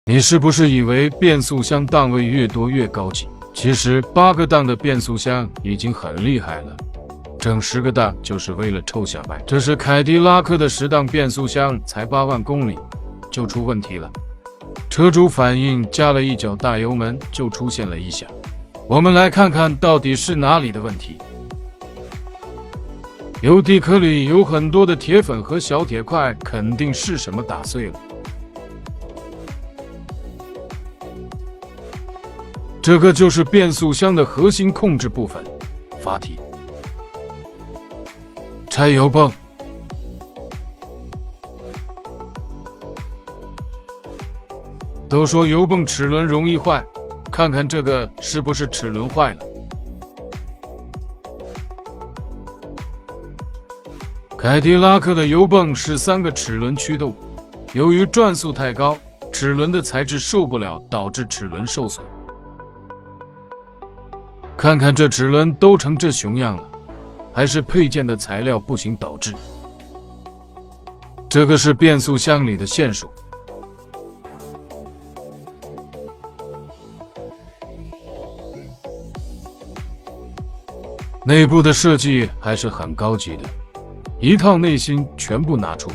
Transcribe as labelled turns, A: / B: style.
A: 你是不是以为变速箱档位越多越高级？其实8个档的变速箱已经很厉害了，整10个档就是为了凑小卖。这是凯迪拉克的10档变速箱，才8万公里就出问题了。车主反映加了一脚大油门就出现了异响，我们来看看到底是哪里的问题。油底壳里有很多的铁粉和小铁块，肯定是什么打碎了。这个就是变速箱的核心控制部分——阀体。拆油泵。都说油泵齿轮容易坏，看看这个是不是齿轮坏了？凯迪拉克的油泵是3个齿轮驱动，由于转速太高，齿轮的材质受不了，导致齿轮受损。看看这齿轮都成这熊样了，还是配件的材料不行导致。这个是变速箱里的线束。内部的设计还是很高级的，一套内芯全部拿出。